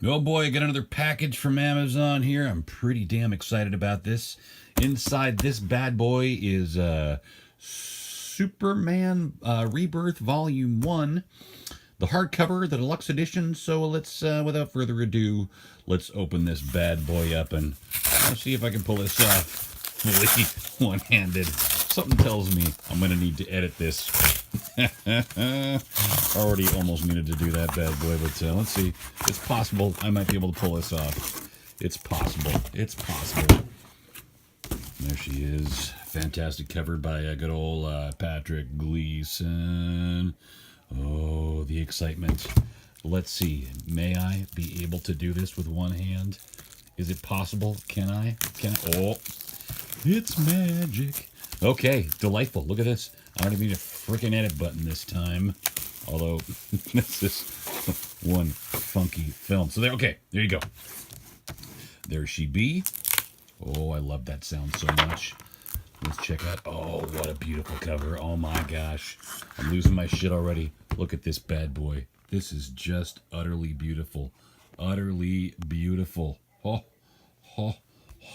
Oh boy, I got another package from Amazon here. I'm pretty damn excited about this. Inside this bad boy is Superman Rebirth Volume 1, the hardcover, the deluxe edition. So let's, without further ado, let's open this bad boy up and see if I can pull this off fully one-handed. Something tells me I'm going to need to edit this. Already almost needed to do that bad boy, but let's see. It's possible I might be able to pull this off. It's possible. It's possible. There she is. Fantastic cover by a good old Patrick Gleason. Oh, the excitement. Let's see. May I be able to do this with one hand? Is it possible? Can I? Oh, it's magic. Okay, delightful. Look at this. I don't even need a freaking edit button this time. Although, this is one funky film. So there, okay, there you go. There she be. Oh, I love that sound so much. Let's check out. Oh, what a beautiful cover. Oh my gosh. I'm losing my shit already. Look at this bad boy. This is just utterly beautiful. Utterly beautiful. Oh, oh,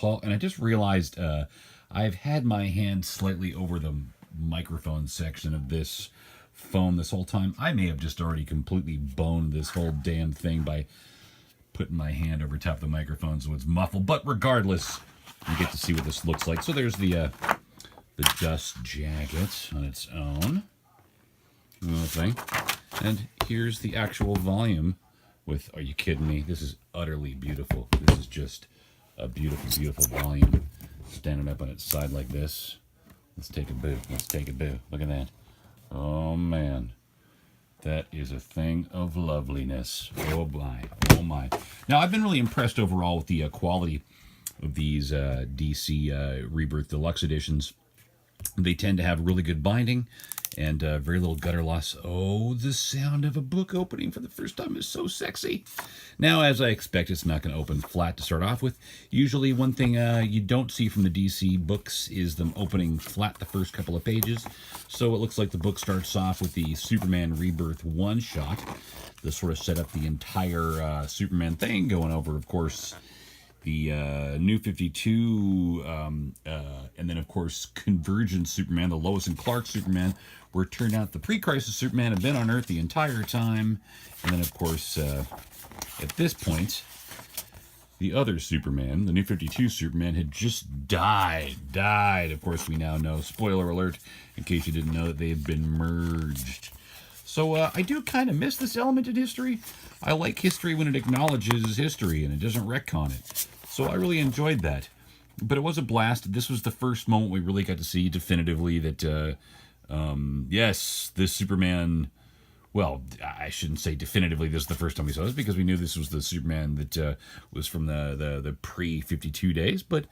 oh. And I just realized I've had my hand slightly over the microphone section of this phone this whole time. I may have just already completely boned this whole damn thing by putting my hand over top of the microphone so it's muffled. But regardless, you get to see what this looks like. So there's the dust jacket on its own. Another thing. And here's the actual volume with, are you kidding me? This is utterly beautiful. This is just a beautiful, beautiful volume. Standing up on its side like this. Let's take a boo. Let's take a boo. Look at that. Oh, man. That is a thing of loveliness. Oh, my. Oh, my. Now, I've been really impressed overall with the quality of these DC Rebirth Deluxe editions. They tend to have really good binding and very little gutter loss. Oh, the sound of a book opening for the first time is so sexy. Now, as I expect, it's not going to open flat to start off with. Usually, one thing you don't see from the DC books is them opening flat the first couple of pages. So it looks like the book starts off with the Superman Rebirth one-shot. This sort of set up the entire Superman thing, going over, of course, the New 52, and then, of course, Convergence Superman, the Lois and Clark Superman, where it turned out the pre-crisis Superman had been on Earth the entire time. And then, of course, at this point, the other Superman, the New 52 Superman, had just died. Of course, we now know, spoiler alert, in case you didn't know, that they had been merged. So I do kind of miss this element in history. I like history when it acknowledges history and it doesn't retcon it. So I really enjoyed that. But it was a blast. This was the first moment we really got to see definitively that, yes, this Superman... Well, I shouldn't say definitively this is the first time we saw this, because we knew this was the Superman that was from the pre-52 days. But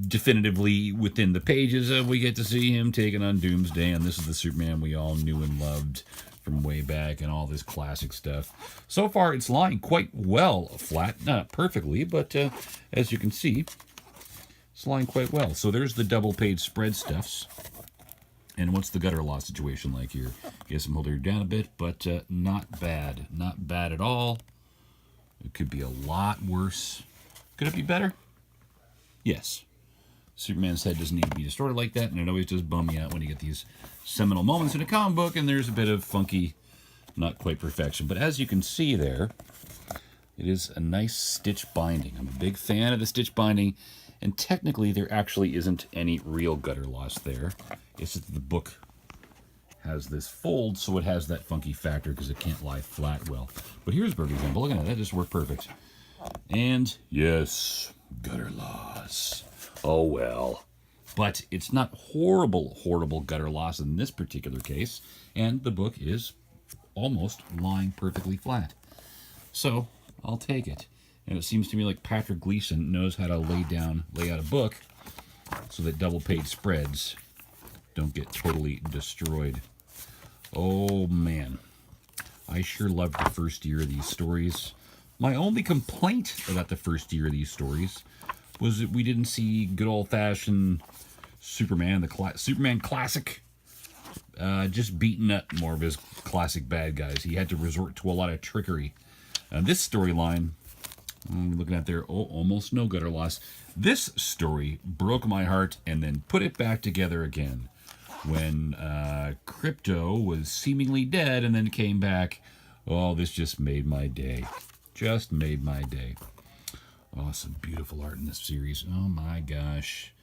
definitively within the pages, we get to see him taking on Doomsday. And this is the Superman we all knew and loved from way back and all this classic stuff. So far, it's lying quite well flat. Not perfectly, but as you can see, it's lying quite well. So there's the double-page spread stuffs. And what's the gutter loss situation like here? Guess I'm holding her down a bit, but not bad. Not bad at all. It could be a lot worse. Could it be better? Yes. Superman's head doesn't need to be distorted like that, and it always does bum me out when you get these seminal moments in a comic book, and there's a bit of funky, not quite perfection. But as you can see there, it is a nice stitch binding. I'm a big fan of the stitch binding, and technically there actually isn't any real gutter loss there. It's just that the book has this fold, so it has that funky factor because it can't lie flat well. But here's a perfect example. Look at that. That just worked perfect. And yes, gutter loss. Oh well. But it's not horrible gutter loss in this particular case. And the book is almost lying perfectly flat. So I'll take it. And it seems to me like Patrick Gleason knows how to lay out a book so that double-page spreads don't get totally destroyed. Oh, man. I sure loved the first year of these stories. My only complaint about the first year of these stories was that we didn't see good old-fashioned Superman, the Superman classic, just beating up more of his classic bad guys. He had to resort to a lot of trickery This storyline, I'm looking at there, almost no gutter loss. This story broke my heart and then put it back together again when Crypto was seemingly dead and then came back. Oh, this just made my day. Just made my day. Oh, some beautiful art in this series. Oh my gosh.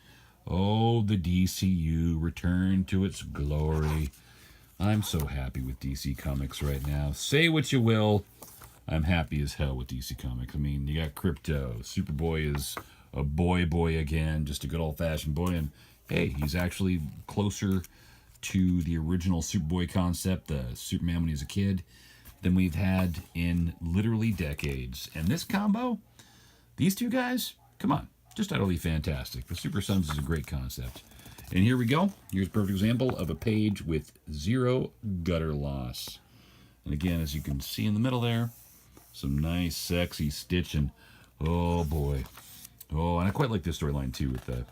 Oh, the DCU returned to its glory. I'm so happy with DC Comics right now. Say what you will, I'm happy as hell with DC Comics. I mean, you got Crypto. Superboy is a boy again, just a good old-fashioned boy. And hey, he's actually closer to the original Superboy concept, the Superman when he was a kid, than we've had in literally decades. And this combo, these two guys, come on, just utterly fantastic. The Super Sons is a great concept. And here we go. Here's a perfect example of a page with 0 gutter loss. And again, as you can see in the middle there, some nice, sexy stitching. Oh, boy. Oh, and I quite like this storyline, too, with the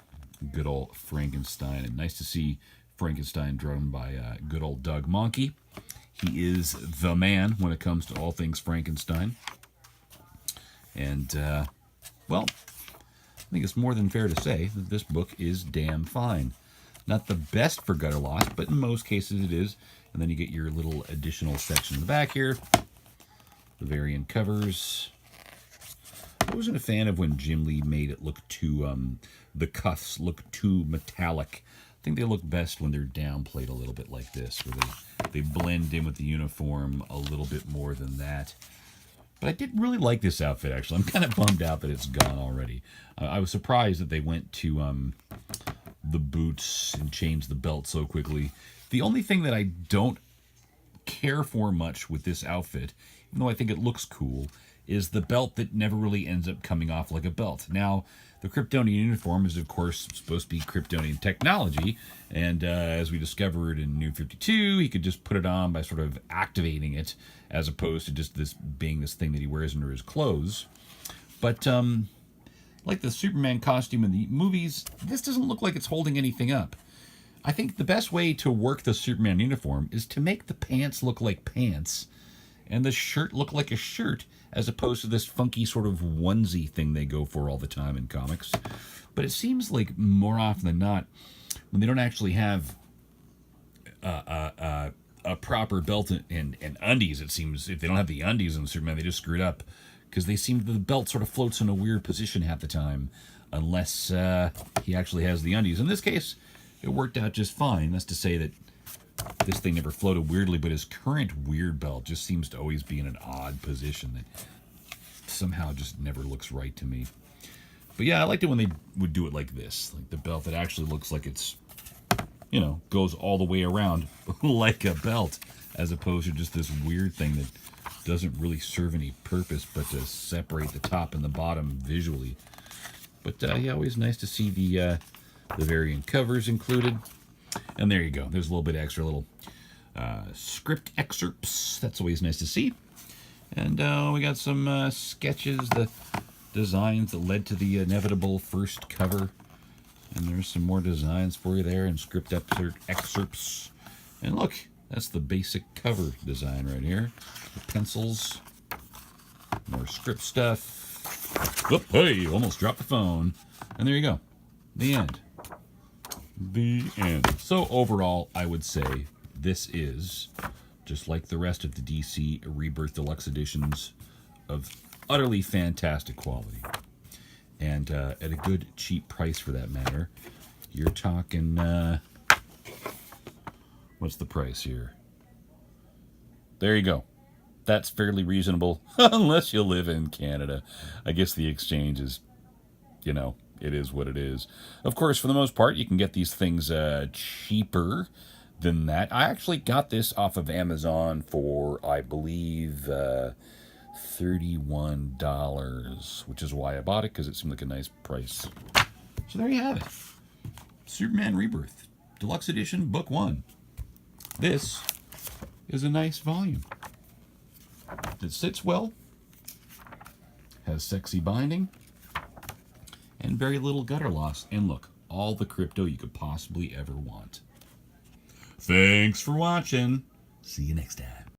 good old Frankenstein. And nice to see Frankenstein drawn by good old Doug Mahnke. He is the man when it comes to all things Frankenstein. And, well, I think it's more than fair to say that this book is damn fine. Not the best for gutter loss, but in most cases it is. And then you get your little additional section in the back here. The variant covers. I wasn't a fan of when Jim Lee made it look too, the cuffs look too metallic. I think they look best when they're downplayed a little bit like this, where they blend in with the uniform a little bit more than that. But I did really like this outfit, actually. I'm kind of bummed out that it's gone already. I was surprised that they went to the boots and changed the belt so quickly. The only thing that I don't care for much with this outfit, even though I think it looks cool, is the belt that never really ends up coming off like a belt. Now, the Kryptonian uniform is, of course, supposed to be Kryptonian technology, and as we discovered in New 52, he could just put it on by sort of activating it, as opposed to just this being this thing that he wears under his clothes. But, like the Superman costume in the movies, this doesn't look like it's holding anything up. I think the best way to work the Superman uniform is to make the pants look like pants, and the shirt look like a shirt, as opposed to this funky sort of onesie thing they go for all the time in comics. But it seems like more often than not, when they don't actually have a proper belt and undies, it seems, if they don't have the undies in Superman, they just screw it up. Because they seem the belt sort of floats in a weird position half the time, unless he actually has the undies. In this case, it worked out just fine. That's to say that this thing never floated weirdly, but his current weird belt just seems to always be in an odd position that somehow just never looks right to me. But yeah, I liked it when they would do it like this. Like the belt that actually looks like it's, you know, goes all the way around like a belt, as opposed to just this weird thing that doesn't really serve any purpose but to separate the top and the bottom visually. But yeah, always nice to see the variant covers included. And there you go. There's a little bit of extra little script excerpts. That's always nice to see. And we got some sketches, the designs that led to the inevitable first cover. And there's some more designs for you there and script excerpts. And look, that's the basic cover design right here. The pencils, more script stuff. Whoop, hey, almost dropped the phone. And there you go. The end. The end. So overall, I would say this is, just like the rest of the DC Rebirth Deluxe editions, of utterly fantastic quality. And at a good, cheap price for that matter. You're talking, what's the price here? There you go. That's fairly reasonable, unless you live in Canada. I guess the exchange is, you know, it is what it is. Of course, for the most part, you can get these things cheaper than that. I actually got this off of Amazon for, I believe, $31, which is why I bought it, because it seemed like a nice price. So there you have it. Superman Rebirth, Deluxe Edition, Book 1. This is a nice volume. It sits well, has sexy binding, and very little gutter loss. And look, all the crypto you could possibly ever want. Thanks for watching. See you next time.